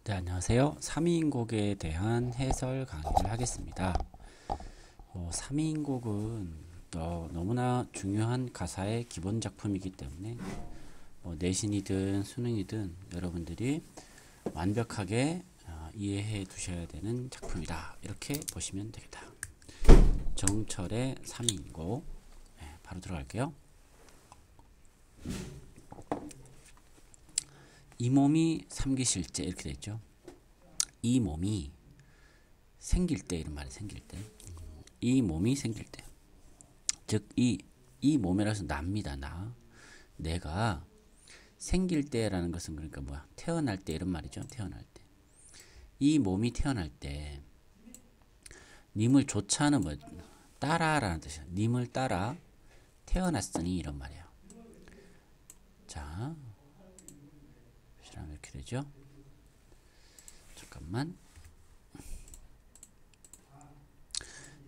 네, 안녕하세요. 3인곡에 대한 해설 강의를 하겠습니다. 3인곡은 너무나 중요한 가사의 기본 작품이기 때문에 내신이든 수능이든 여러분들이 완벽하게 이해해 두셔야 되는 작품이다. 이렇게 보시면 되겠다. 정철의 3인곡. 네, 바로 들어갈게요. 이 몸이 삼기실제 이렇게 되죠. 이 몸이 생길 때 이런 말이 생길 때, 이 몸이 생길 때, 즉 이 몸이라서 납니다. 내가 생길 때라는 것은 그러니까 뭐야? 태어날 때 이런 말이죠. 태어날 때. 이 몸이 태어날 때 님을 좇아는 뭐 따라라는 뜻이야. 님을 따라 태어났으니 이런 말이야. 자, 표시하면 이렇게 되죠. 잠깐만.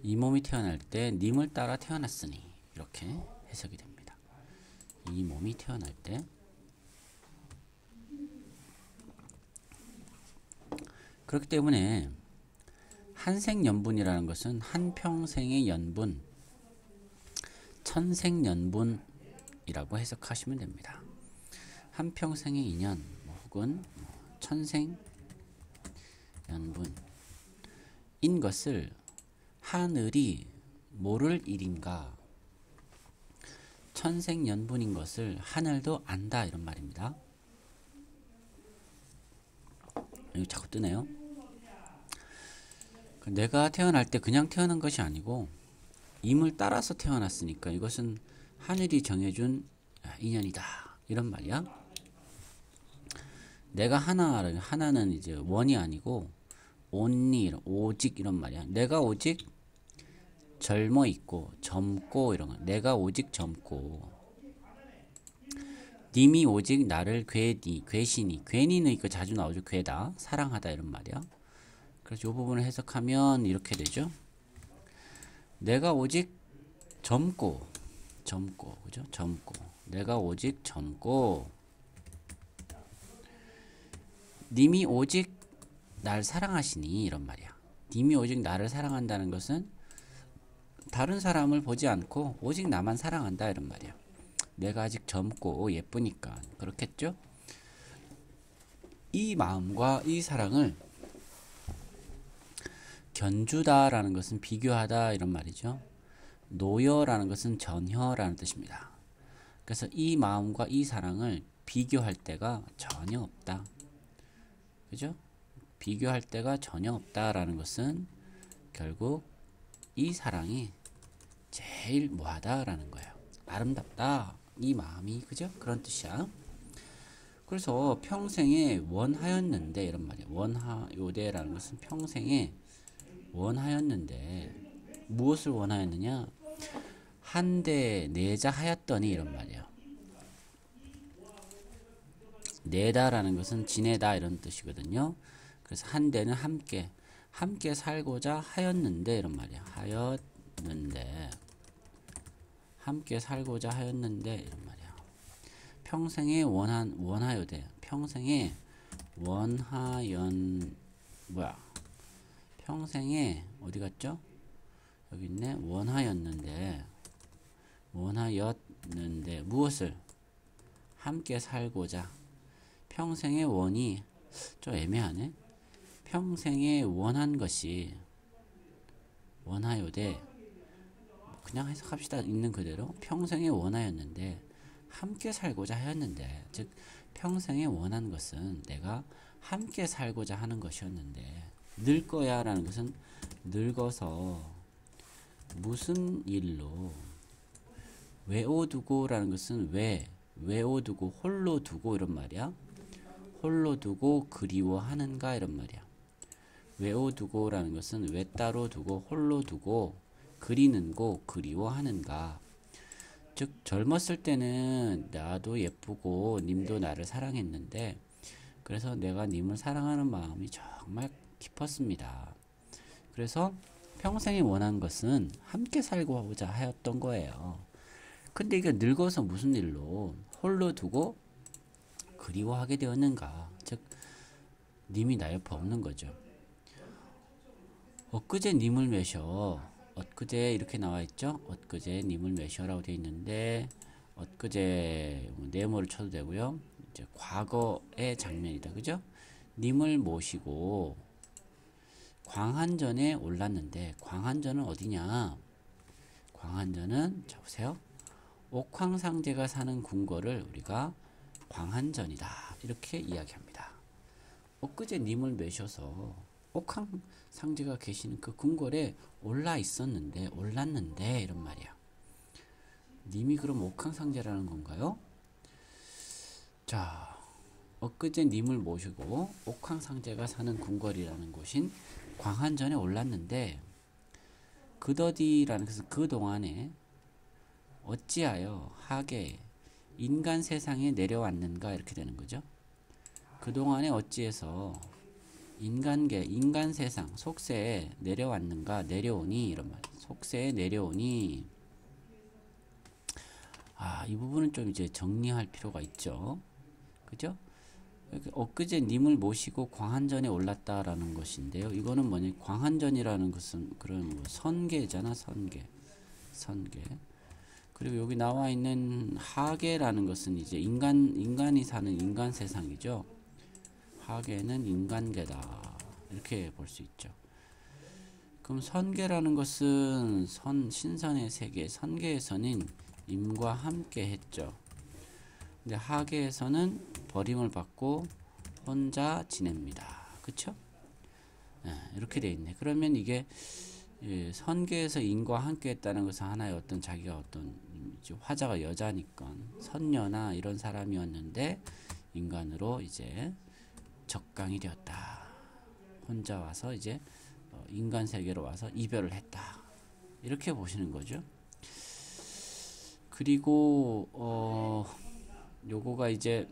이 몸이 태어날 때 님을 따라 태어났으니 이렇게 해석이 됩니다. 이 몸이 태어날 때 그렇기 때문에 한생연분이라는 것은 한평생의 연분, 천생연분이라고 해석하시면 됩니다. 한평생의 인연 혹은 천생연분인 것을 하늘이 모를 일인가, 천생연분인 것을 하늘도 안다 이런 말입니다. 여기 자꾸 뜨네요. 내가 태어날 때 그냥 태어난 것이 아니고 임을 따라서 태어났으니까 이것은 하늘이 정해준 인연이다 이런 말이야. 내가 하나는 이제 원이 아니고 only 오직 이런 말이야. 내가 오직 젊어 있고 젊고 이런 거. 내가 오직 젊고 님이 오직 나를 괴시니 괜히는 이거 자주 나오죠. 괴다 사랑하다 이런 말이야. 그래서 이 부분을 해석하면 이렇게 되죠. 내가 오직 젊고 그죠? 젊고 내가 오직 젊고 님이 오직 날 사랑하시니 이런 말이야. 님이 오직 나를 사랑한다는 것은 다른 사람을 보지 않고 오직 나만 사랑한다 이런 말이야. 내가 아직 젊고 예쁘니까 그렇겠죠? 이 마음과 이 사랑을 견주다라는 것은 비교하다 이런 말이죠. 노여라는 것은 전혀라는 뜻입니다. 그래서 이 마음과 이 사랑을 비교할 때가 전혀 없다. 그죠? 비교할 때가 전혀 없다라는 것은 결국 이 사랑이 제일 뭐하다라는 거예요. 아름답다. 이 마음이 그죠? 그런 뜻이야. 그래서 평생에 원하였는데 이런 말이야. 원하요대라는 것은 평생에 원하였는데 무엇을 원하였느냐? 한데 내자 하였더니 이런 말이야. 내다라는 것은 지내다 이런 뜻이거든요. 그래서 한데는 함께 살고자 하였는데 이런 말이야. 하였는데 함께 살고자 하였는데 이런 말이야. 평생에 원하여대. 평생에 평생에 어디 갔죠? 여기 있네. 원하였는데 무엇을 함께 살고자. 평생의 원이 좀 애매하네. 평생에 원한 것이 원하여대. 그냥 해석합시다. 있는 그대로 평생에 원하였는데 함께 살고자 하였는데, 즉 평생에 원한 것은 내가 함께 살고자 하는 것이었는데 늘 거야 라는 것은 늙어서 무슨 일로 외워두고 라는 것은 외워두고 홀로 두고 이런 말이야. 홀로 두고 그리워하는가 이런 말이야. 외워두고 라는 것은 외 따로 두고 홀로 두고 그리는 고 그리워하는가. 즉 젊었을 때는 나도 예쁘고 님도 나를 사랑했는데 그래서 내가 님을 사랑하는 마음이 정말 깊었습니다. 그래서 평생에 원한 것은 함께 살고자 하였던 거예요. 근데 이게 늙어서 무슨 일로 홀로 두고 그리워하게 되었는가. 즉 님이 나 옆에 없는 거죠. 엊그제 님을 매셔. 엊그제 이렇게 나와 있죠. 엊그제 님을 매셔라고 되어 있는데 엊그제 네모를 쳐도 되고요. 이제 과거의 장면이다. 그죠? 님을 모시고 광한전에 올랐는데 광한전은 어디냐? 광한전은 자 보세요. 옥황상제가 사는 궁궐을 우리가 광한전이다. 이렇게 이야기합니다. 엊그제 님을 매셔서 옥황상제가 계시는 그 궁궐에 올랐는데 이런 말이야. 님이 그럼 옥황상제라는 건가요? 자, 엊그제 님을 모시고 옥황상제가 사는 궁궐이라는 곳인 광한전에 올랐는데 그더디라는 것은 그동안에 어찌하여 하게 인간 세상에 내려왔는가 이렇게 되는 거죠. 그동안에 어찌해서 인간 세상 속세에 내려왔는가 내려오니 이런 말. 속세에 내려오니 이 부분은 좀 이제 정리할 필요가 있죠. 그죠? 엊그제 님을 모시고 광한전에 올랐다라는 것인데요. 이거는 뭐냐? 광한전이라는 것은 그런 뭐 선계잖아, 선계. 그리고 여기 나와 있는 하계라는 것은 이제 인간이 사는 인간 세상이죠. 하계는 인간계다. 이렇게 볼 수 있죠. 그럼 선계라는 것은 신선의 세계, 선계에서는 임과 함께 했죠. 근데 하계에서는 버림을 받고 혼자 지냅니다. 그쵸? 이렇게 돼 있네. 그러면 이게 선계에서 인과 함께 했다는 것은 하나의 어떤 자기가 어떤 화자가 여자니까 선녀나 이런 사람이었는데 인간으로 이제 적강이 되었다. 혼자 와서 이제 인간 세계로 와서 이별을 했다. 이렇게 보시는 거죠. 그리고 요거가 이제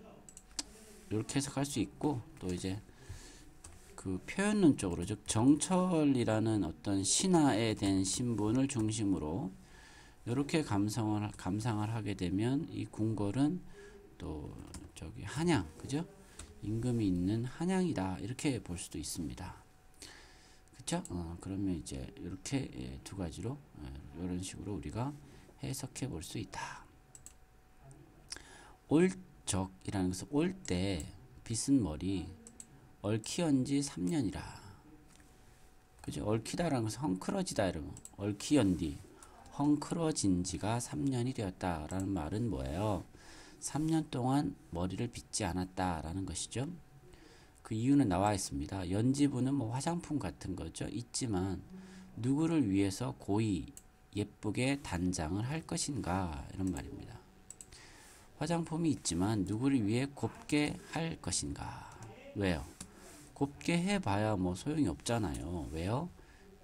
이렇게 해석할 수 있고 또 이제 그 표현론적으로 즉 정철이라는 어떤 신하에 된 신분을 중심으로 이렇게 감상을 하게 되면 이 궁궐은 또 저기 한양 그죠? 임금이 있는 한양이다 이렇게 볼 수도 있습니다. 그렇죠? 그러면 이제 이렇게 두 가지로 이런 식으로 우리가 해석해 볼 수 있다. 올적이라는 것은 올 때 빗은 머리 얽히언지 3년이라. 그죠? 얽히다라는 것은 헝클어지다 이러면 얽히언디 헝클어진 지가 3년이 되었다라는 말은 뭐예요? 3년 동안 머리를 빗지 않았다라는 것이죠. 그 이유는 나와 있습니다. 연지부는 뭐 화장품 같은 거죠. 있지만 누구를 위해서 고이 예쁘게 단장을 할 것인가 이런 말입니다. 화장품이 있지만 누구를 위해 곱게 할 것인가. 왜요? 곱게 해봐야 뭐 소용이 없잖아요. 왜요?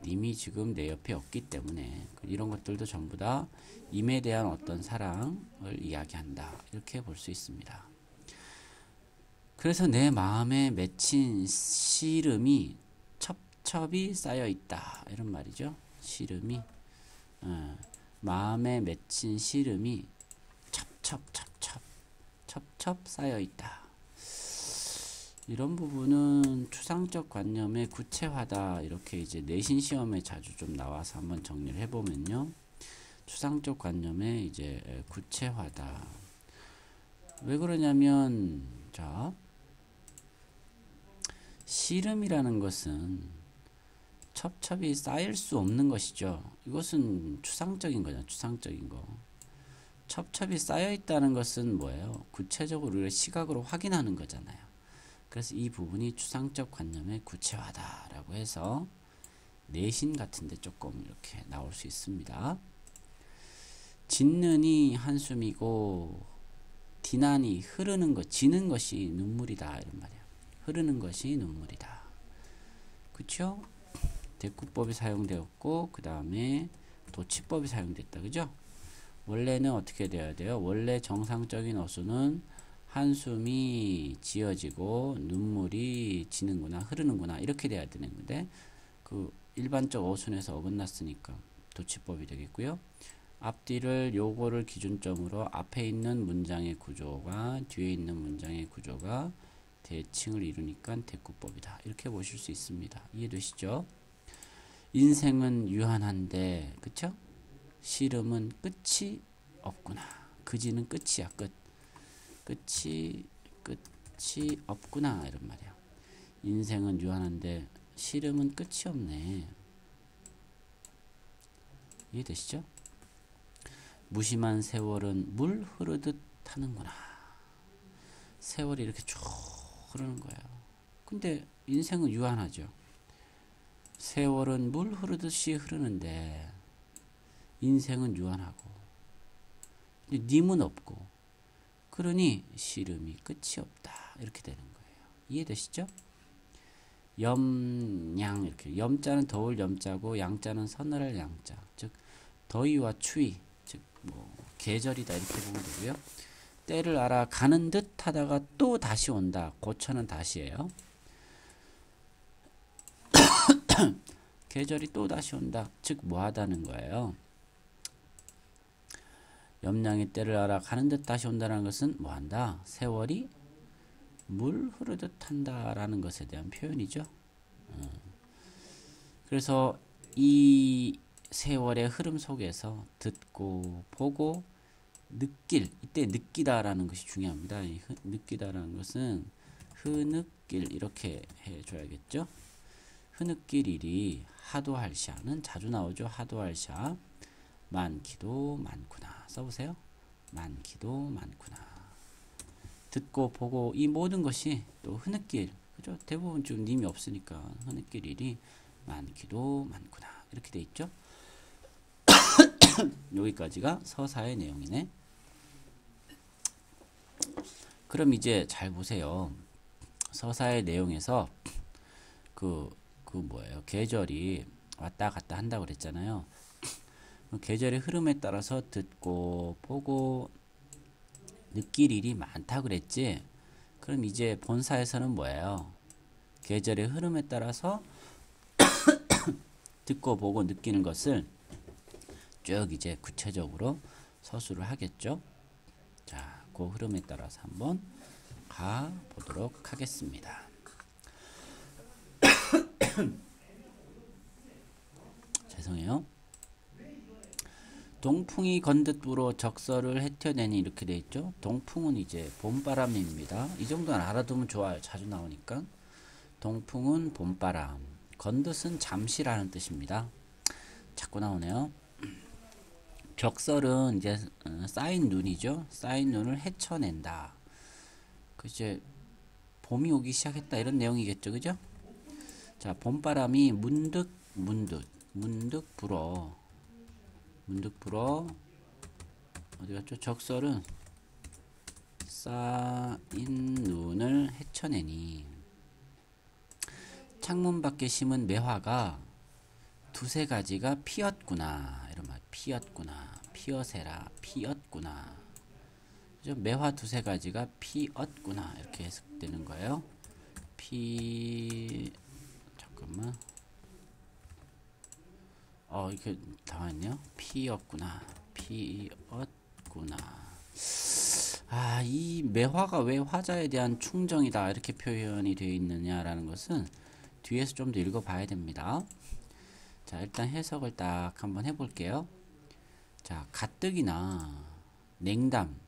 님이 지금 내 옆에 없기 때문에. 이런 것들도 전부 다 님에 대한 어떤 사랑을 이야기한다. 이렇게 볼 수 있습니다. 그래서 내 마음에 맺힌 시름이 첩첩이 쌓여 있다. 이런 말이죠. 시름이 마음에 맺힌 시름이 첩첩 쌓여 있다. 이런 부분은 추상적 관념의 구체화다. 이렇게 이제 내신 시험에 자주 좀 나와서 한번 정리를 해보면요. 추상적 관념의 이제 구체화다. 왜 그러냐면, 자, 시름이라는 것은 첩첩이 쌓일 수 없는 것이죠. 이것은 추상적인 거죠. 추상적인 거. 첩첩이 쌓여 있다는 것은 뭐예요? 구체적으로 우리가 시각으로 확인하는 거잖아요. 그래서 이 부분이 추상적 관념의 구체화다라고 해서 내신 같은데 조금 이렇게 나올 수 있습니다. 짓는이 한숨이고 디난이 흐르는 것, 지는 것이 눈물이다 이런 말이야. 흐르는 것이 눈물이다. 그쵸? 대구법이 사용되었고 그 다음에 도치법이 사용됐다. 그죠? 원래는 어떻게 돼야 돼요? 원래 정상적인 어수는 한숨이 지어지고 눈물이 지는구나 흐르는구나 이렇게 돼야 되는 건데 그 일반적 어순에서 어긋났으니까 도치법이 되겠고요. 앞뒤를 요거를 기준점으로 앞에 있는 문장의 구조가 뒤에 있는 문장의 구조가 대칭을 이루니까 대꾸법이다. 이렇게 보실 수 있습니다. 이해되시죠? 인생은 유한한데, 그쵸? 시름은 끝이 없구나. 그지는 끝이야, 끝. 끝이 없구나. 이런 말이야. 인생은 유한한데, 시름은 끝이 없네. 이해되시죠? 무심한 세월은 물 흐르듯 타는구나. 세월이 이렇게 쭉 흐르는 거예요. 근데 인생은 유한하죠. 세월은 물 흐르듯이 흐르는데 인생은 유한하고 님은 없고 그러니 시름이 끝이 없다. 이렇게 되는 거예요. 이해되시죠? 염양 이렇게 염자는 더울 염자고 양자는 서늘할 양자. 즉 더위와 추위 즉 뭐 계절이다 이렇게 보면 되고요. 때를 알아 가는 듯 하다가 또 다시 온다. 고쳐는 다시예요. 계절이 또 다시 온다. 즉 뭐하다는 거예요. 염량의 때를 알아 가는 듯 다시 온다는 것은 뭐한다. 세월이 물 흐르듯 한다라는 것에 대한 표현이죠. 그래서 이 세월의 흐름 속에서 듣고 보고 느낄, 이때 느끼다라는 것이 중요합니다. 이 느끼다라는 것은 흐느낄 이렇게 해줘야겠죠. 흐느낄 일이 하도할샤는 자주 나오죠. 하도할샤 많기도 많구나. 써보세요. 많기도 많구나. 듣고 보고 이 모든 것이 또 흐느낄, 그죠? 대부분 좀 님이 없으니까 흐느낄 일이 많기도 많구나. 이렇게 돼 있죠. 여기까지가 서사의 내용이네. 그럼 이제 잘 보세요. 서사의 내용에서 뭐예요? 계절이 왔다 갔다 한다고 그랬잖아요. 계절의 흐름에 따라서 듣고 보고 느낄 일이 많다 그랬지. 그럼 이제 본사에서는 뭐예요? 계절의 흐름에 따라서 듣고 보고 느끼는 것을 쭉 이제 구체적으로 서술을 하겠죠. 자, 그 흐름에 따라서 한번 가 보도록 하겠습니다. 죄송해요. 동풍이 건듯 불어 적설을 헤텨내니 이렇게 돼 있죠. 동풍은 이제 봄바람입니다. 이 정도는 알아두면 좋아요. 자주 나오니까. 동풍은 봄바람. 건듯은 잠시라는 뜻입니다. 자꾸 나오네요. 적설은 이제 쌓인 눈이죠. 쌓인 눈을 헤쳐낸다. 그 이제 봄이 오기 시작했다 이런 내용이겠죠, 그죠? 자, 봄바람이 문득 불어. 문득 불어. 어디 갔죠? 적설은 쌓인 눈을 헤쳐내니. 창문 밖에 심은 매화가 두세 가지가 피었구나. 이런 말. 피었구나. 피어세라. 피었구나. 그죠? 매화 두세 가지가 피었구나. 이렇게 해석되는 거예요. 잠깐만. 이렇게 당했네요. 피었구나. 피었구나. 이 매화가 왜 화자에 대한 충정이다. 이렇게 표현이 되어 있느냐라는 것은 뒤에서 좀 더 읽어봐야 됩니다. 자, 일단 해석을 딱 한번 해볼게요. 자, 가뜩이나 냉담,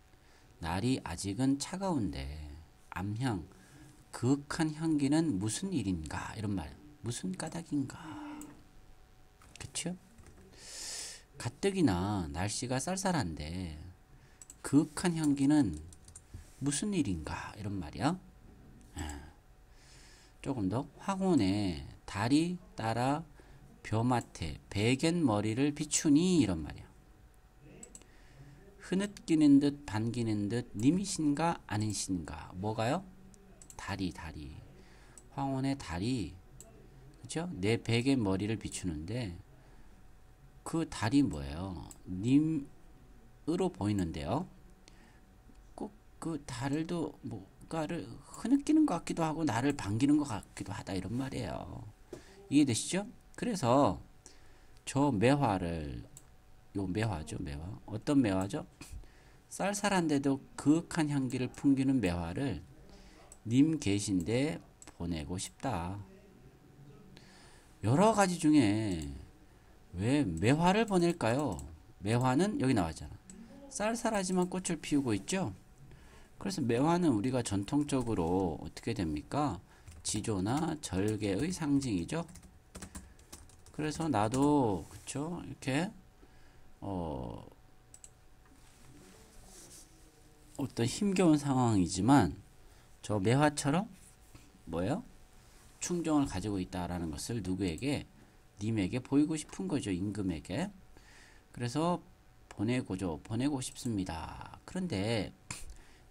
날이 아직은 차가운데 암향, 그윽한 향기는 무슨 일인가? 이런 말. 무슨 까닭인가? 그쵸? 가뜩이나 날씨가 쌀쌀한데 그윽한 향기는 무슨 일인가? 이런 말이야. 조금 더 황혼에 달이 따라 벼맡에 베갠 머리를 비추니 이런 말이야. 흐느끼는 듯 반기는 듯 님이신가 아니신가. 뭐가요? 달이 황혼의 달이 그죠? 내 베갠 머리를 비추는데 그 달이 뭐예요? 님으로 보이는데요. 꼭 그 달도 뭔가를 흐느끼는 것 같기도 하고 나를 반기는 것 같기도 하다 이런 말이에요. 이해되시죠? 그래서 저 매화를 요 매화죠. 매화. 어떤 매화죠? 쌀쌀한데도 그윽한 향기를 풍기는 매화를 님 계신데 보내고 싶다. 여러 가지 중에 왜 매화를 보낼까요? 매화는 여기 나왔잖아. 쌀쌀하지만 꽃을 피우고 있죠? 그래서 매화는 우리가 전통적으로 어떻게 됩니까? 지조나 절개의 상징이죠? 그래서 나도, 그쵸? 이렇게, 어떤 힘겨운 상황이지만, 저 매화처럼, 뭐예요? 충정을 가지고 있다라는 것을 누구에게? 님에게 보이고 싶은 거죠, 임금에게. 그래서 보내고 싶습니다. 그런데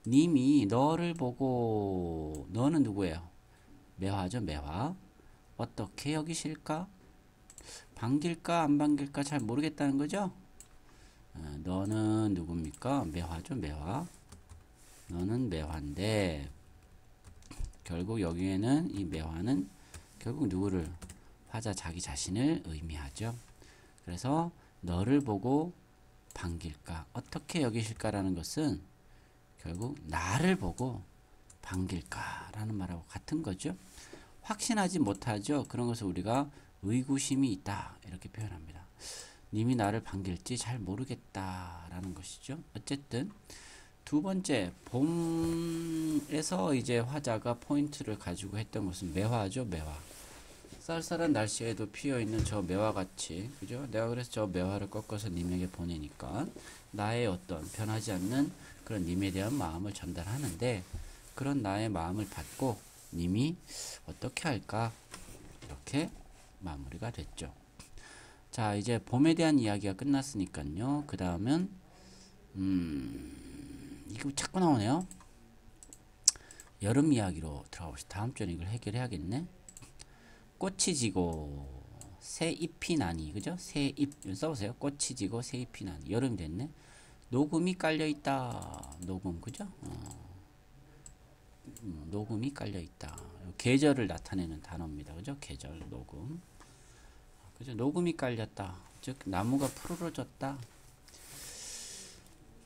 님이 너를 보고 너는 누구예요? 매화죠, 매화. 어떻게 여기실까? 반길까 안 반길까 잘 모르겠다는 거죠? 너는 누굽니까? 매화죠, 매화. 너는 매화인데 결국 여기에는 이 매화는 결국 누구를? 화자 자기 자신을 의미하죠. 그래서 너를 보고 반길까? 어떻게 여기실까라는 것은 결국 나를 보고 반길까라는 말하고 같은 거죠. 확신하지 못하죠. 그런 것을 우리가 의구심이 있다 이렇게 표현합니다. 님이 나를 반길지 잘 모르겠다라는 것이죠. 어쨌든 두 번째 봄에서 이제 화자가 포인트를 가지고 했던 것은 매화죠. 매화. 쌀쌀한 날씨에도 피어있는 저 매화같이, 그죠? 내가 그래서 저 매화를 꺾어서 님에게 보내니까 나의 어떤 변하지 않는 그런 님에 대한 마음을 전달하는데, 그런 나의 마음을 받고 님이 어떻게 할까? 이렇게 마무리가 됐죠. 자, 이제 봄에 대한 이야기가 끝났으니까요. 그 다음은 이거 자꾸 나오네요. 여름 이야기로 들어가봅시다. 다음 주에 이걸 해결해야겠네. 꽃이 지고 새 잎이 나니, 그죠? 새 잎 써보세요. 꽃이 지고 새 잎이 나니. 여름이 됐네. 녹음이 깔려 있다. 녹음, 그죠? 녹음이 깔려 있다. 계절을 나타내는 단어입니다. 그죠? 계절, 녹음. 그죠? 녹음이 깔렸다. 즉 나무가 푸르러졌다.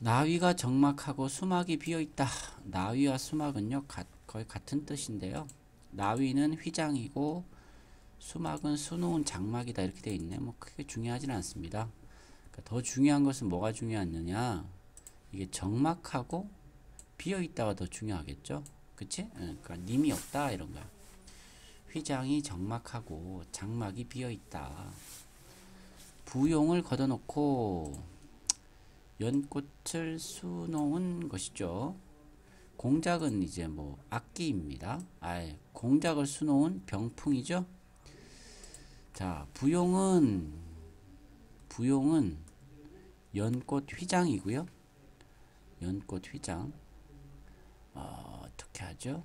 나위가 적막하고 수막이 비어 있다. 나위와 수막은요 거의 같은 뜻인데요. 나위는 휘장이고 수막은 수놓은 장막이다 이렇게 되어 있네. 뭐 크게 중요하진 않습니다. 그러니까 더 중요한 것은 뭐가 중요하느냐? 이게 적막하고 비어 있다가 더 중요하겠죠. 그치? 그러니까 님이 없다 이런 거야. 휘장이 적막하고 장막이 비어 있다. 부용을 걷어놓고 연꽃을 수놓은 것이죠. 공작은 이제 뭐 악기입니다. 공작을 수놓은 병풍이죠. 자, 부용은 연꽃 휘장이고요. 연꽃 휘장. 어떻게 하죠?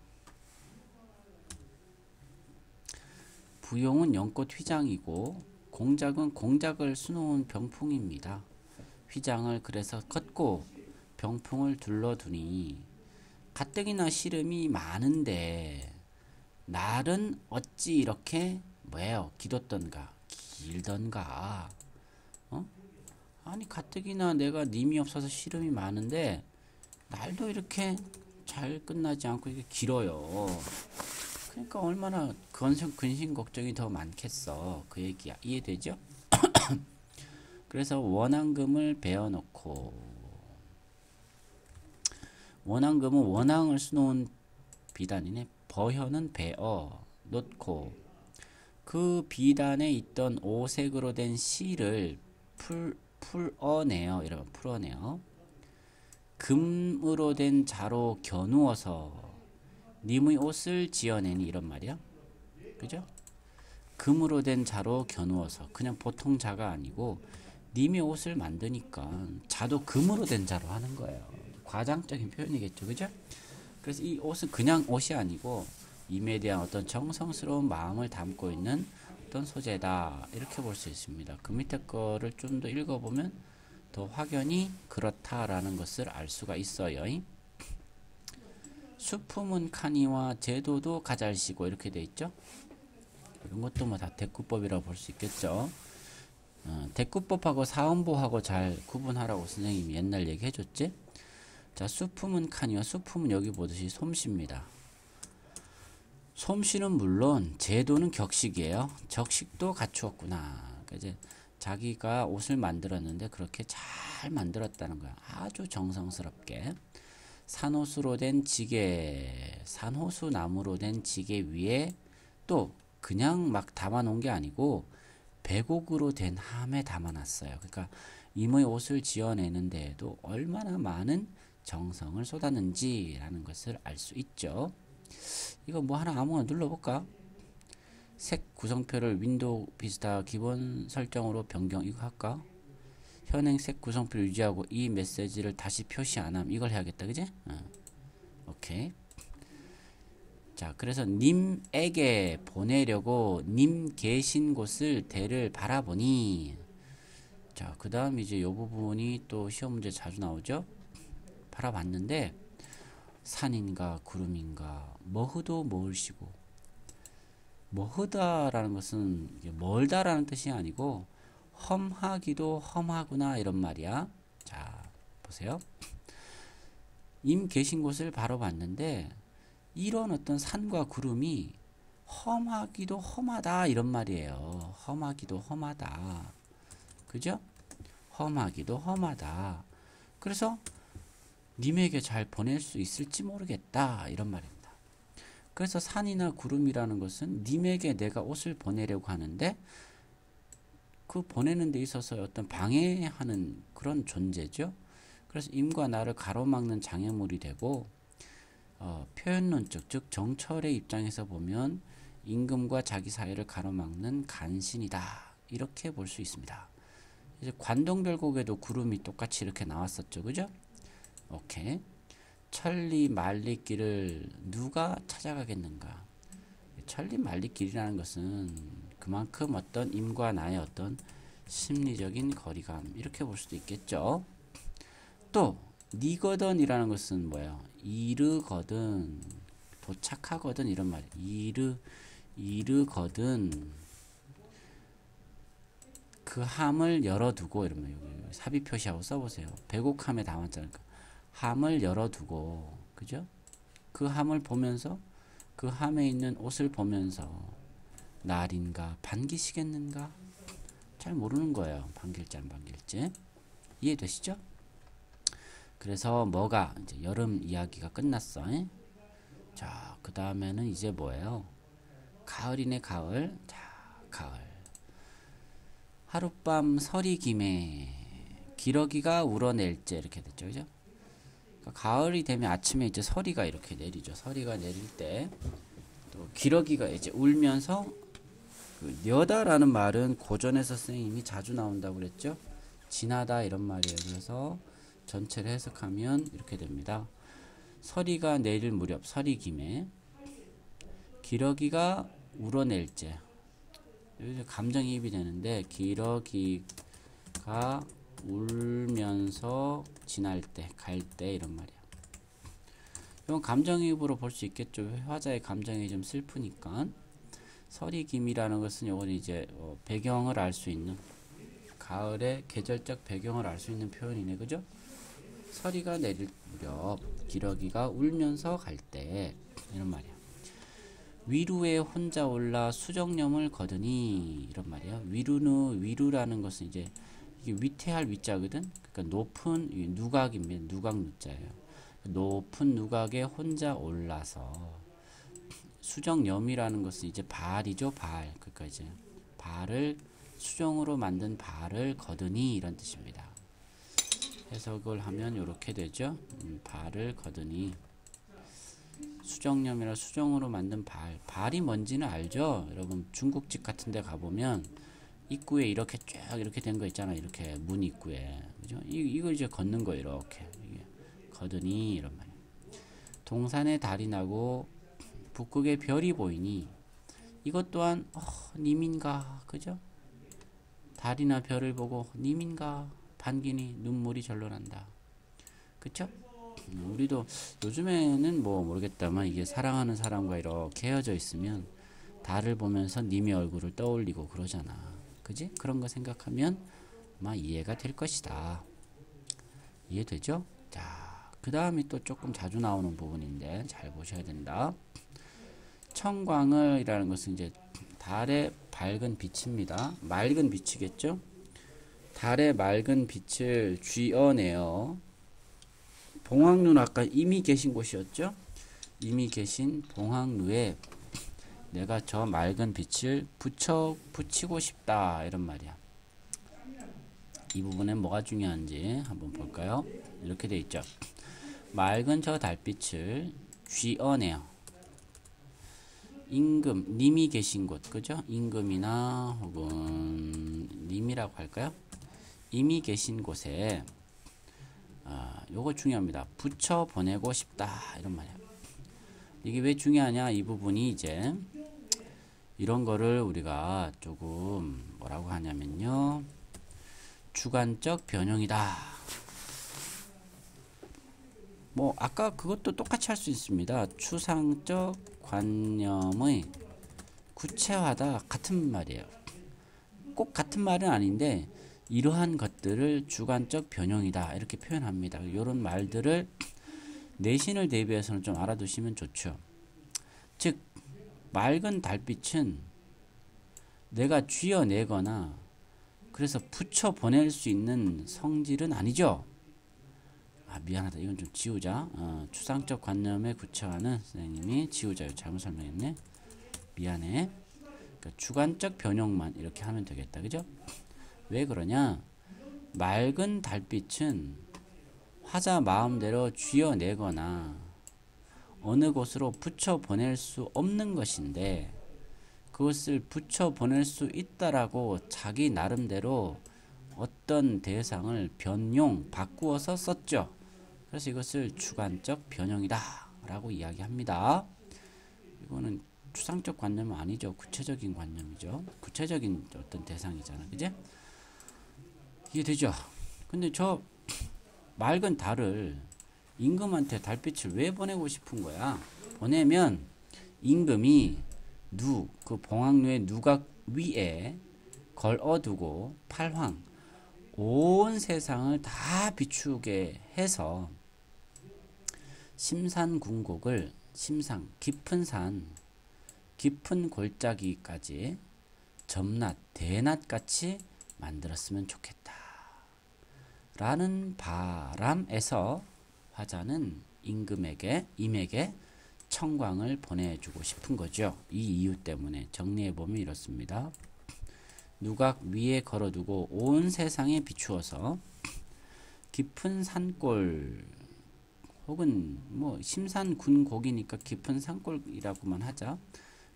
부용은 연꽃 휘장이고 공작은 공작을 수놓은 병풍입니다. 휘장을 그래서 걷고 병풍을 둘러두니 가뜩이나 시름이 많은데 날은 어찌 이렇게 뭐예요? 길었던가 길던가. 아니 가뜩이나 내가 님이 없어서 시름이 많은데 날도 이렇게 잘 끝나지 않고 이게 길어요. 그러니까 얼마나 근심 걱정이 더 많겠어. 그 얘기야. 이해되죠? 그래서 원앙금을 베어놓고, 원앙금은 원앙을 수놓은 비단이네. 버혀는 베어 놓고 그 비단에 있던 오색으로 된 실을 풀어내요. 여러분 풀어내요. 금으로 된 자로 겨누어서 님의 옷을 지어내니 이런 말이야. 그죠? 금으로 된 자로 겨누어서 그냥 보통 자가 아니고 님의 옷을 만드니까 자도 금으로 된 자로 하는 거예요. 과장적인 표현이겠죠. 그죠? 그래서 이 옷은 그냥 옷이 아니고 님에 대한 어떤 정성스러운 마음을 담고 있는 어떤 소재다. 이렇게 볼 수 있습니다. 그 밑에 거를 좀 더 읽어보면 더 확연히 그렇다라는 것을 알 수가 있어요. 수품은 카니와 제도도 가잘시고 이렇게 돼 있죠. 이런 것도 뭐 다 대꾸법이라고 볼 수 있겠죠. 대꾸법하고 사음보하고 잘 구분하라고 선생님이 옛날 얘기해 줬지. 자, 수품은 칸이요. 수품은 여기 보듯이 솜씨입니다. 솜씨는 물론 제도는 격식이에요. 적식도 갖추었구나. 그러니까 이제 자기가 옷을 만들었는데 그렇게 잘 만들었다는 거야. 아주 정성스럽게. 산호수로 된 지게, 산호수 나무로 된 지게 위에 또 그냥 막 담아놓은 게 아니고 백옥으로 된 함에 담아놨어요. 그러니까 이모의 옷을 지어내는 데에도 얼마나 많은 정성을 쏟았는지라는 것을 알 수 있죠. 이거 뭐 하나 아무거나 눌러볼까? 색 구성표를 윈도우 비스타 기본 설정으로 변경 이거 할까? 현행 색 구성표를 유지하고 이 메시지를 다시 표시 안 함. 이걸 해야겠다. 그지? 오케이. 자, 그래서 님에게 보내려고 님 계신 곳을 대를 바라보니 자, 그 다음 이제 이 부분이 또 시험 문제 자주 나오죠? 바라봤는데 산인가 구름인가 머흐도 머울시고 머흐다라는 것은 멀다라는 뜻이 아니고 험하기도 험하구나 이런 말이야. 자, 보세요. 임 계신 곳을 바로 봤는데 이런 어떤 산과 구름이 험하기도 험하다 이런 말이에요. 험하기도 험하다. 그죠? 험하기도 험하다. 그래서 님에게 잘 보낼 수 있을지 모르겠다 이런 말입니다. 그래서 산이나 구름이라는 것은 님에게 내가 옷을 보내려고 하는데 그 보내는 데 있어서 어떤 방해하는 그런 존재죠. 그래서 임과 나를 가로막는 장애물이 되고 표현론적 즉 정철의 입장에서 보면 임금과 자기 사이를 가로막는 간신이다 이렇게 볼 수 있습니다. 이제 관동별곡에도 구름이 똑같이 이렇게 나왔었죠. 그죠? 오케이. 천리 만리길을 누가 찾아가겠는가? 천리 만리길이라는 것은 그만큼 어떤 임과 나의 어떤 심리적인 거리감 이렇게 볼 수도 있겠죠. 또 니거든이라는 것은 뭐예요? 이르거든, 도착하거든 이런 말이에요. 이르거든 그 함을 열어두고 이러면 여기 삽입 표시하고 써보세요. 백옥함에 담았잖아요. 함을 열어두고 그죠? 그 함을 보면서 그 함에 있는 옷을 보면서 날인가 반기시겠는가? 잘 모르는 거예요. 반길지 안 반길지. 이해되시죠? 그래서 뭐가 이제 여름 이야기가 끝났어. 자, 그 다음에는 이제 뭐예요? 가을이네 가을. 자, 가을. 하룻밤 서리 김에 기러기가 울어낼제 이렇게 됐죠. 그죠? 그러니까 가을이 되면 아침에 이제 서리가 이렇게 내리죠. 서리가 내릴 때 또 기러기가 이제 울면서 그 녀다라는 말은 고전에서 선생님이 자주 나온다고 그랬죠. 지나다 이런 말이에요. 그래서 전체를 해석하면 이렇게 됩니다. 서리가 내릴 무렵 서리김에 기러기가 울어낼제 여기서 감정이입이 되는데 기러기가 울면서 지날 때, 갈 때 이런 말이야. 이건 감정이입으로 볼 수 있겠죠. 화자의 감정이 좀 슬프니까. 서리김이라는 것은 이건 이제 배경을 알 수 있는 가을의 계절적 배경을 알 수 있는 표현이네, 그죠? 서리가 내릴 무렵 기러기가 울면서 갈 때 이런 말이야. 위루에 혼자 올라 수정염을 거두니 이런 말이야. 위루라는 것은 이제 이게 위태할 위자거든. 그러니까 높은 누각입니다. 누각 누자예요. 높은 누각에 혼자 올라서 수정염이라는 것은 이제 발이죠. 발. 그러니까 이제 발을 수정으로 만든 발을 거두니 이런 뜻입니다. 해석을 하면 이렇게 되죠. 발을 거두니 수정염이라 수정으로 만든 발이 뭔지는 알죠. 여러분 중국집 같은 데 가보면 입구에 이렇게 쫙 이렇게 된 거 있잖아. 이렇게 문 입구에 그죠? 이거 이제 걷는 거 이렇게 거두니 이런 말이에요. 동산에 달이 나고 북극에 별이 보이니 이것 또한 님인가 그죠? 달이나 별을 보고 님인가 반기니 눈물이 절로 난다. 그쵸? 우리도 요즘에는 뭐 모르겠다만 이게 사랑하는 사람과 이렇게 헤어져 있으면 달을 보면서 님의 얼굴을 떠올리고 그러잖아. 그지? 그런 거 생각하면 아마 이해가 될 것이다. 이해되죠? 자, 그 다음이 또 조금 자주 나오는 부분인데 잘 보셔야 된다. 청광을이라는 것은 이제 달의 밝은 빛입니다. 맑은 빛이겠죠? 달의 맑은 빛을 쥐어내어 봉황루는 아까 이미 계신 곳이었죠? 이미 계신 봉황루에 내가 저 맑은 빛을 붙이고 싶다 이런 말이야. 이 부분에 뭐가 중요한지 한번 볼까요? 이렇게 돼 있죠. 맑은 저 달빛을 쥐어내어 임금, 님이 계신 곳, 그죠? 임금이나 혹은 님이라고 할까요? 이미 계신 곳에 요거 중요합니다. 붙여 보내고 싶다 이런 말이야. 이게 왜 중요하냐? 이 부분이 이제 이런 거를 우리가 조금 뭐라고 하냐면요, 주관적 변형이다. 뭐 아까 그것도 똑같이 할 수 있습니다. 추상적 관념의 구체화다 같은 말이에요. 꼭 같은 말은 아닌데 이러한 것들을 주관적 변형이다 이렇게 표현합니다. 이런 말들을 내신을 대비해서는 좀 알아두시면 좋죠. 즉 맑은 달빛은 내가 쥐어내거나 그래서 붙여 보낼 수 있는 성질은 아니죠. 미안하다. 이건 좀 지우자. 추상적 관념의 구체화는 선생님이 지우자. 잘못 설명했네. 미안해. 그러니까 주관적 변형만 이렇게 하면 되겠다. 그죠? 왜 그러냐? 맑은 달빛은 화자 마음대로 쥐어내거나 어느 곳으로 붙여 보낼 수 없는 것인데 그것을 붙여 보낼 수 있다라고 자기 나름대로 어떤 대상을 변용, 바꾸어서 썼죠. 그래서 이것을 주관적 변형이다 라고 이야기합니다. 이거는 추상적 관념은 아니죠. 구체적인 관념이죠. 구체적인 어떤 대상이잖아. 그제? 이해되죠? 근데 저 맑은 달을 임금한테 달빛을 왜 보내고 싶은 거야? 보내면 임금이 그 봉황루의 누각 위에 걸어두고 팔황 온 세상을 다 비추게 해서 심산궁곡을 심상 깊은 산 깊은 골짜기까지 점낮 대낮같이 만들었으면 좋겠다 라는 바람에서 화자는 임에게 청광을 보내주고 싶은 거죠. 이 이유 때문에 정리해보면 이렇습니다. 누각 위에 걸어두고 온 세상에 비추어서 깊은 산골 혹은 뭐 심산군곡이니까 깊은 산골이라고만 하자.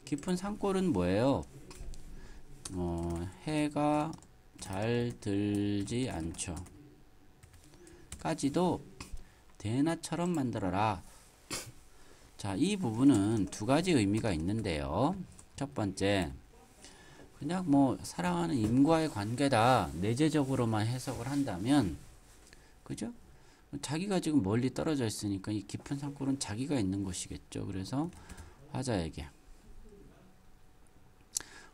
깊은 산골은 뭐예요? 해가 잘 들지 않죠. 까지도 대낮처럼 만들어라. 자, 이 부분은 두 가지 의미가 있는데요. 첫 번째, 그냥 뭐 사랑하는 임과의 관계다 내재적으로만 해석을 한다면, 그죠? 자기가 지금 멀리 떨어져 있으니까 이 깊은 산골은 자기가 있는 곳이겠죠. 그래서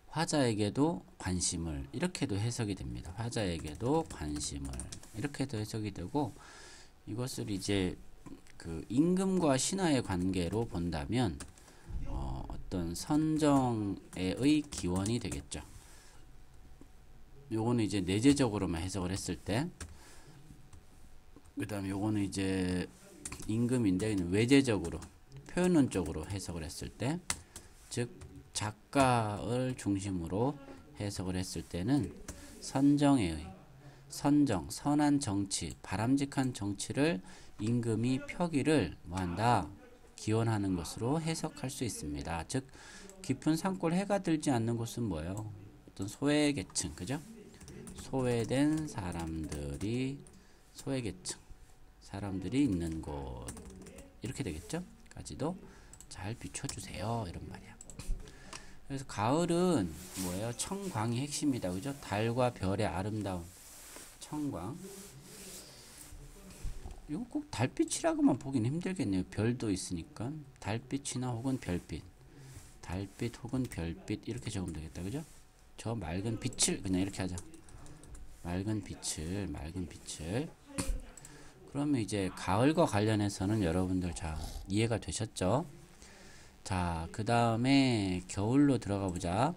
화자에게도 관심을 이렇게도 해석이 됩니다. 화자에게도 관심을 이렇게도 해석이 되고, 이것을 이제 그 임금과 신하의 관계로 본다면 어떤 선정의 기원이 되겠죠. 요거는 이제 내재적으로만 해석을 했을 때, 그 다음에 요거는 이제 임금인데 외재적으로 표현론적으로 해석을 했을 때, 즉 작가를 중심으로 해석을 했을 때는 선한 정치, 바람직한 정치를 임금이 펴기를 뭐한다? 기원하는 것으로 해석할 수 있습니다. 즉 깊은 산골 해가 들지 않는 곳은 뭐예요? 어떤 소외계층, 그죠? 소외된 소외계층 사람들이 있는 곳 이렇게 되겠죠? 까지도 잘 비춰주세요 이런 말이야. 그래서 가을은 뭐예요? 청광이 핵심이다, 그죠? 달과 별의 아름다운 청광. 이거 꼭 달빛이라고만 보기는 힘들겠네요. 별도 있으니까 달빛이나 혹은 별빛, 달빛 혹은 별빛 이렇게 적으면 되겠다, 그죠? 저 맑은 빛을 그냥 이렇게 하자. 맑은 빛을 그러면 이제 가을과 관련해서는 여러분들 잘 이해가 되셨죠? 자, 그 다음에 겨울로 들어가 보자.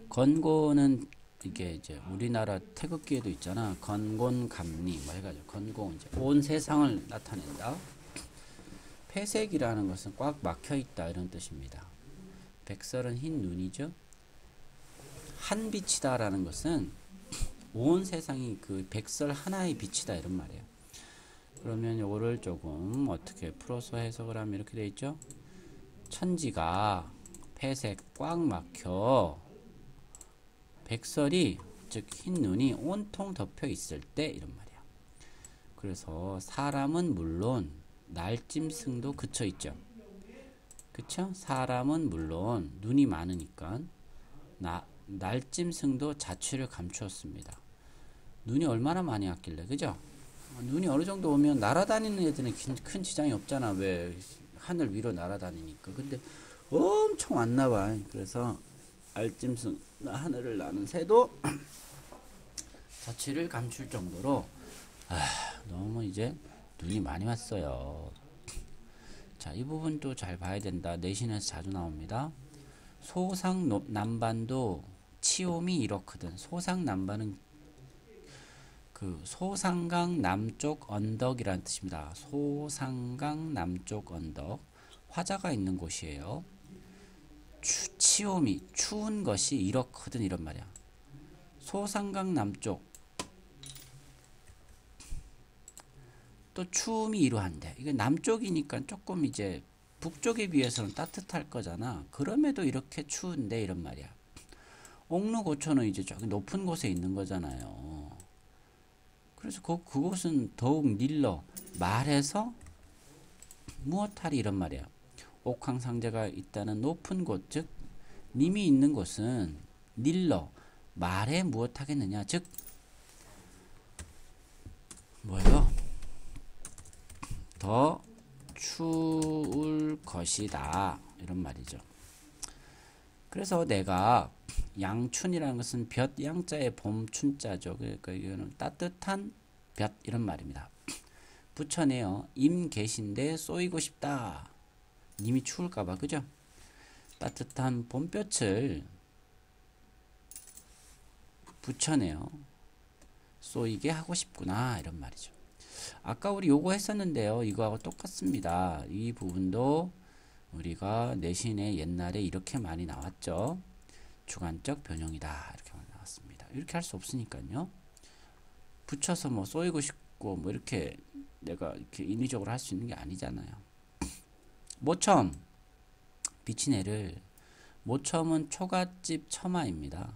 건고는 이게 이제 우리나라 태극기에도 있잖아. 건곤감리 뭐 해가지고 건고 이제 온 세상을 나타낸다. 폐색이라는 것은 꽉 막혀 있다 이런 뜻입니다. 백설은 흰 눈이죠. 한빛이다라는 것은 온 세상이 그 백설 하나의 빛이다 이런 말이에요. 그러면 요거를 조금 어떻게 풀어서 해석을 하면 이렇게 돼 있죠. 천지가 폐색 꽉 막혀 백설이 즉 흰 눈이 온통 덮여 있을 때 이런 말이야. 그래서 사람은 물론 날짐승도 그쳐 있죠. 그쵸? 사람은 물론 눈이 많으니까 날짐승도 자취를 감추었습니다. 눈이 얼마나 많이 왔길래, 그죠? 눈이 어느 정도 오면 날아다니는 애들은 큰 지장이 없잖아. 왜? 하늘 위로 날아다니니까. 근데 엄청 왔나 봐. 그래서 알짐승, 하늘을 나는 새도 자취를 감출 정도로 너무 이제 눈이 많이 왔어요. 자, 이 부분도 잘 봐야 된다. 내신에서 자주 나옵니다. 소상남반도 치옴이 이렇거든. 소상남반은 그 소상강 남쪽 언덕이라는 뜻입니다. 소상강 남쪽 언덕. 화자가 있는 곳이에요. 치옴이 추운 것이 이렇거든 이런 말이야. 소상강 남쪽 또 추움이 이러한데 이게 남쪽이니까 조금 이제 북쪽에 비해서는 따뜻할 거잖아. 그럼에도 이렇게 추운데 이런 말이야. 옥루고초는 이제 저기 높은 곳에 있는 거잖아요. 그래서 그곳은 더욱 닐러 말해서 무엇하리 이런 말이야. 옥황상제가 있다는 높은 곳, 즉 님이 있는 곳은 닐러 말해 무엇하겠느냐, 즉 뭐예요? 더 추울 것이다 이런 말이죠. 그래서 내가 양춘이라는 것은 볕 양자의 봄춘자죠. 그러니까 이거는 따뜻한 볕 이런 말입니다. 붙여내요. 임 계신데 쏘이고 싶다. 님이 추울까봐, 그죠? 따뜻한 봄볕을 붙여내요. 쏘이게 하고 싶구나 이런 말이죠. 아까 우리 요거 했었는데요. 이거하고 똑같습니다. 이 부분도 우리가 내신에 옛날에 이렇게 많이 나왔죠. 주관적 변형이다 이렇게 많이 나왔습니다. 이렇게 할 수 없으니까요. 붙여서 뭐 쏘이고 싶고 뭐 이렇게 내가 이렇게 인위적으로 할 수 있는 게 아니잖아요. 모첨 비친 해를, 모첨은 초가집 처마입니다.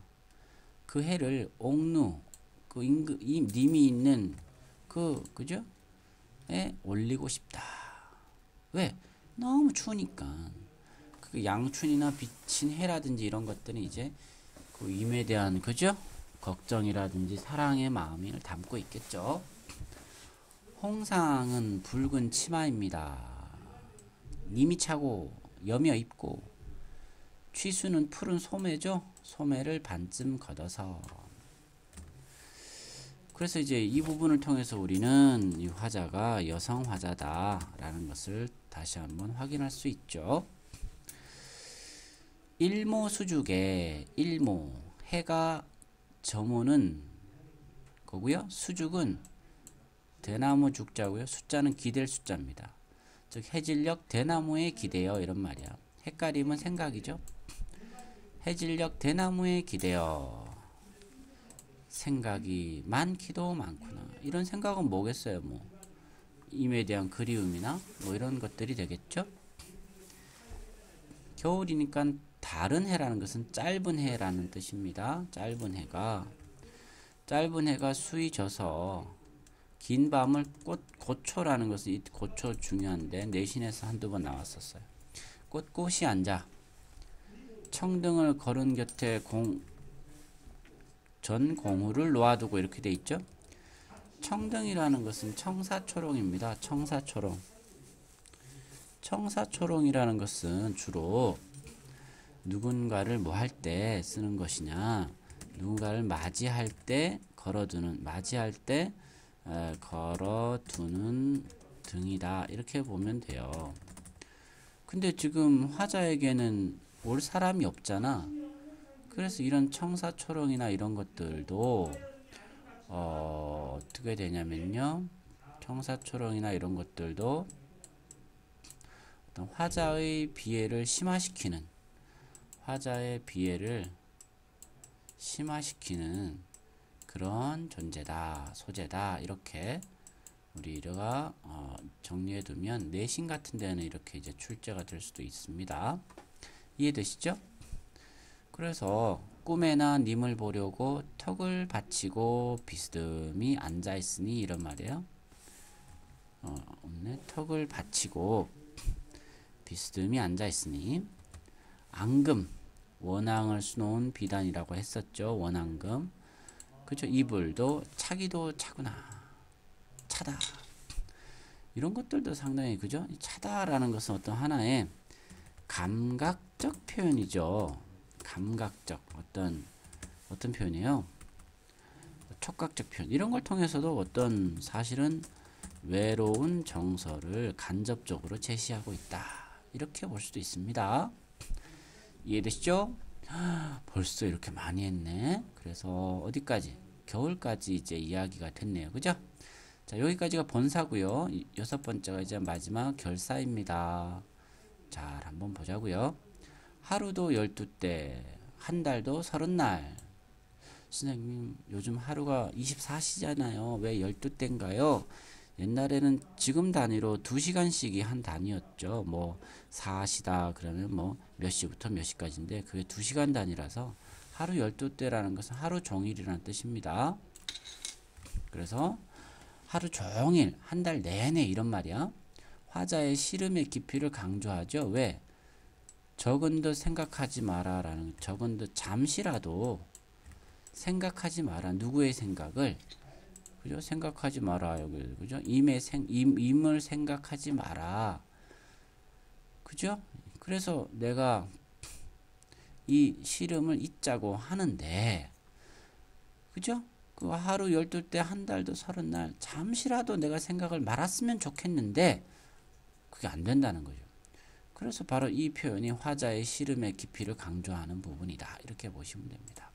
그 해를 옥루 이 님이 있는 그죠? 에 올리고 싶다. 왜? 너무 추우니까. 그 양춘이나 비친 해라든지 이런 것들은 이제 그 임에 대한, 그죠? 걱정이라든지 사랑의 마음을 담고 있겠죠. 홍상은 붉은 치마입니다. 님이 차고 여며 입고, 취수는 푸른 소매죠. 소매를 반쯤 걷어서. 그래서 이제 이 부분을 통해서 우리는 이 화자가 여성 화자다라는 것을 다시 한번 확인할 수 있죠. 일모수죽에 일모 해가 저모는 거고요. 수죽은 대나무 죽자고요. 숫자는 기댈 숫자입니다. 즉 해질녘 대나무에 기대어 이런 말이야. 헷갈림은 생각이죠. 해질녘 대나무에 기대어. 생각이 많기도 많구나. 이런 생각은 뭐겠어요? 뭐 임에 대한 그리움이나 뭐 이런 것들이 되겠죠. 겨울이니까 다른 해라는 것은 짧은 해라는 뜻입니다. 짧은 해가 수이 져서 긴 밤을 고초라는 것은, 이 고초 중요한데 내신에서 한두 번 나왔었어요. 꽃꽃이 앉아 청등을 걸은 곁에 전 공후를 놓아두고 이렇게 돼 있죠. 청등이라는 것은 청사초롱입니다. 청사초롱이라는 것은 주로 누군가를 뭐 할 때 쓰는 것이냐, 누군가를 맞이할 때 걸어두는 걸어두는 등이다 이렇게 보면 돼요. 근데 지금 화자에게는 올 사람이 없잖아. 그래서 이런 청사초롱이나 이런 것들도 어떻게 되냐면요. 청사초롱이나 이런 것들도 어떤 화자의 비애를 심화시키는, 화자의 비애를 심화시키는 그런 존재다, 소재다, 이렇게 우리가 정리해 두면 내신 같은 데는 이렇게 이제 출제가 될 수도 있습니다. 이해되시죠? 그래서 꿈에나 님을 보려고 턱을 받치고 비스듬히 앉아 있으니, 이런 말이에요. 없네. 턱을 받치고 비스듬히 앉아 있으니, 앙금, 원앙을 수놓은 비단이라고 했었죠. 원앙금. 그죠? 이불도 차기도 차구나. 차다. 이런 것들도 상당히, 그죠? 차다라는 것은 어떤 하나의 감각적 표현이죠. 감각적 어떤 표현이에요? 촉각적 표현. 이런 걸 통해서도 어떤 사실은 외로운 정서를 간접적으로 제시하고 있다. 이렇게 볼 수도 있습니다. 이해되시죠? 벌써 이렇게 많이 했네. 그래서 어디까지? 겨울까지 이제 이야기가 됐네요. 그죠? 자, 여기까지가 본사고요. 여섯 번째가 이제 마지막 결사입니다. 자, 한번 보자고요. 하루도 12때, 한 달도 30날. 선생님, 요즘 하루가 24시잖아요. 왜 12때인가요? 옛날에는 지금 단위로 2시간씩이 한 단위였죠. 뭐 4시다 그러면 뭐 몇 시부터 몇 시까지인데, 그게 2시간 단위라서 하루 12때라는 것은 하루 종일이라는 뜻입니다. 그래서 하루 종일, 한 달 내내, 이런 말이야. 화자의 시름의 깊이를 강조하죠. 왜? 적은듯 생각하지 마라 라는, 적은듯 잠시라도 생각하지 마라. 누구의 생각을? 그죠? 생각하지 마라. 여기, 그죠? 임을 생각하지 마라. 그죠? 그래서 내가 이 시름을 잊자고 하는데, 그죠? 그 하루 12때, 한 달도 30날, 잠시라도 내가 생각을 말았으면 좋겠는데, 그게 안 된다는 거죠. 그래서 바로 이 표현이 화자의 시름의 깊이를 강조하는 부분이다. 이렇게 보시면 됩니다.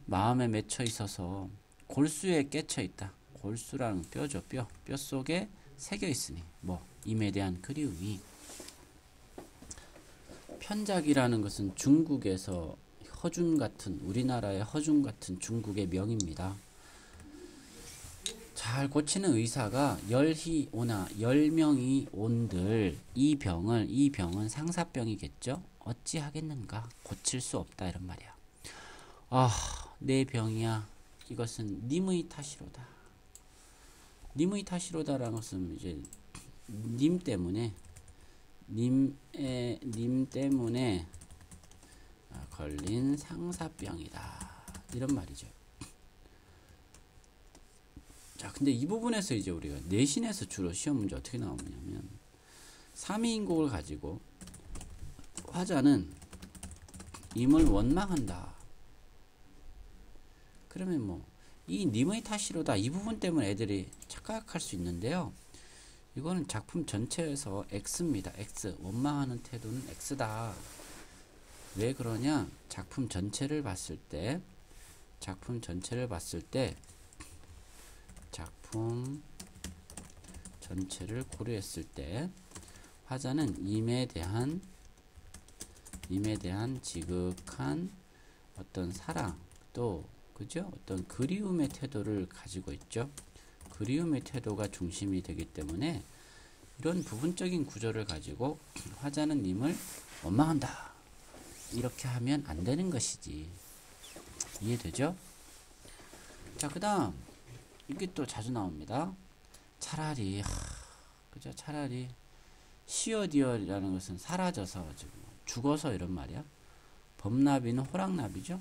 마음에 맺혀 있어서 골수에 깨쳐 있다. 골수라는 뼈죠. 뼈 속에 새겨 있으니, 뭐 임에 대한 그리움이. 편작이라는 것은 중국에서 허준 같은, 우리나라의 허준 같은 중국의 명입니다. 잘 고치는 의사가 열희 오나 10명이 온들 이 병은 상사병이겠죠. 어찌하겠는가, 고칠 수 없다, 이런 말이야. 내 병이야. 이것은 님의 탓이로다. 님의 탓이로다라는 것은 이제 님 때문에 걸린 상사병이다, 이런 말이죠. 자, 근데 이 부분에서 이제 우리가 내신에서 주로 시험 문제 어떻게 나오냐면, 3위인곡을 가지고 화자는 임을 원망한다. 그러면 뭐 이 님의 탓이로다, 이 부분 때문에 애들이 착각할 수 있는데요. 이거는 작품 전체에서 X입니다. X. 원망하는 태도는 X다. 왜 그러냐? 작품 전체를 봤을 때 작품 전체를 고려했을 때 화자는 임에 대한 지극한 어떤 사랑, 또 그죠? 어떤 그리움의 태도를 가지고 있죠. 그리움의 태도가 중심이 되기 때문에 이런 부분적인 구조를 가지고 화자는 님을 원망한다, 이렇게 하면 안 되는 것이지. 이해되죠? 자, 그 다음 이게 또 자주 나옵니다. 차라리, 그죠? 차라리 시어디어라는 것은 사라져서, 죽어서, 이런 말이야. 범나비는 호랑나비죠.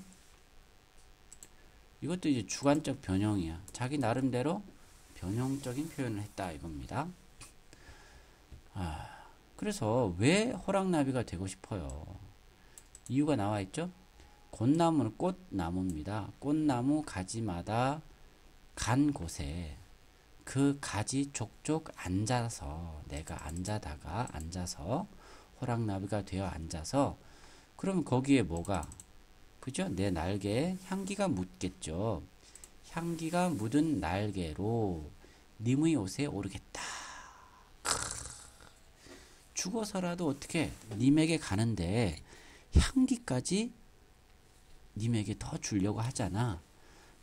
이것도 이제 주관적 변형이야. 자기 나름대로 변형적인 표현을 했다, 이겁니다. 그래서 왜 호랑나비가 되고 싶어요? 이유가 나와 있죠. 꽃나무는 꽃나무입니다. 꽃나무 가지마다 간 곳에 그 가지 족족 앉아서 내가 앉아서 호랑나비가 되어 앉아서 그러면 거기에 뭐가 그죠? 내 날개에 향기가 묻겠죠. 향기가 묻은 날개로 님의 옷에 오르겠다. 죽어서라도 어떻게 님에게 가는데 향기까지 님에게 더 주려고 하잖아.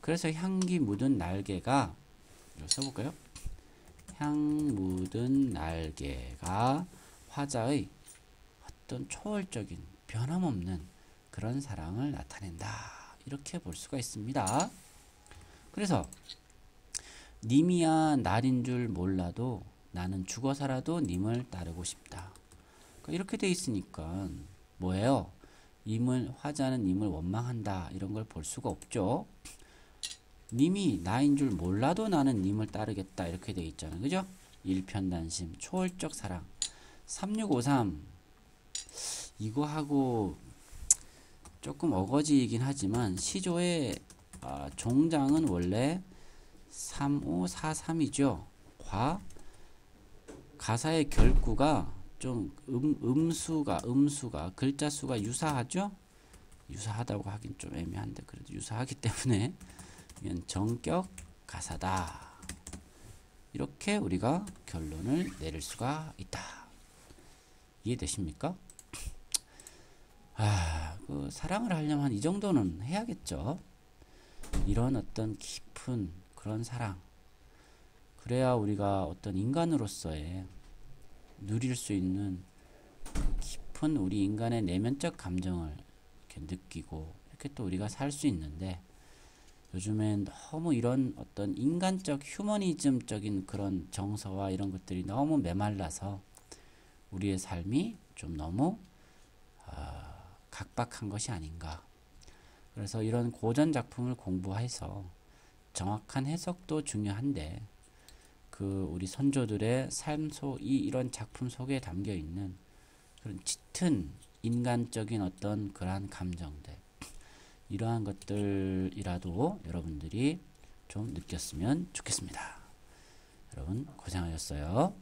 그래서 향기 묻은 날개가 써볼까요? 향 묻은 날개가 화자의 어떤 초월적인 변함없는 그런 사랑을 나타낸다. 이렇게 볼 수가 있습니다. 그래서 님이야 날인 줄 몰라도 나는 죽어서라도 님을 따르고 싶다. 그러니까 이렇게 돼 있으니까 뭐예요? 화자는 님을 원망한다. 이런 걸 볼 수가 없죠. 님이 나인 줄 몰라도 나는 님을 따르겠다. 이렇게 돼 있잖아요. 그죠? 일편단심, 초월적 사랑. 3653 이거하고 조금 어거지이긴 하지만 시조의 종장은 원래 3543이죠. 가사의 결구가 좀 음수가 글자 수가 유사하죠. 유사하다고 하긴 좀 애매한데 그래도 유사하기 때문에 정격 가사다. 이렇게 우리가 결론을 내릴 수가 있다. 이해되십니까? 그 사랑을 하려면 이 정도는 해야겠죠. 이런 어떤 깊은 그런 사랑. 그래야 우리가 어떤 인간으로서의 누릴 수 있는 깊은 우리 인간의 내면적 감정을 이렇게 느끼고 이렇게 또 우리가 살 수 있는데 요즘엔 너무 이런 어떤 인간적 휴머니즘적인 그런 정서와 이런 것들이 너무 메말라서 우리의 삶이 좀 너무 각박한 것이 아닌가. 그래서 이런 고전 작품을 공부해서 정확한 해석도 중요한데 우리 선조들의 삶 이런 작품 속에 담겨 있는 그런 짙은 인간적인 어떤 그러한 감정들, 이러한 것들이라도 여러분들이 좀 느꼈으면 좋겠습니다. 여러분 고생하셨어요.